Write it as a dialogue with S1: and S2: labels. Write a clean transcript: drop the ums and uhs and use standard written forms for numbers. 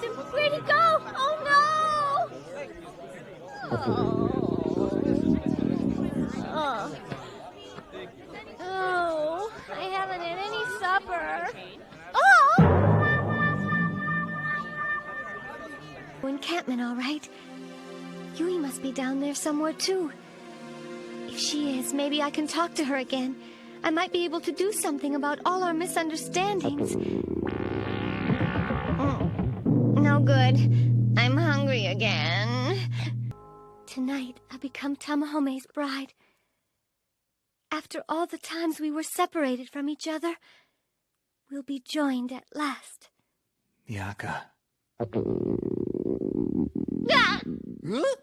S1: him. Where'd he go? Oh, no! Oh. Oh, I haven't had any supper. Oh! Encampment, all right. Yui must be down there somewhere, too. If she is, maybe I can talk to her again. I might be able to do something about all our misunderstandings. No good. I'm hungry again. Tonight, I'll become Tamahome's bride. After all the times we were separated from each other, we'll be joined at last.
S2: Miyaka.
S1: Ah!
S2: Huh?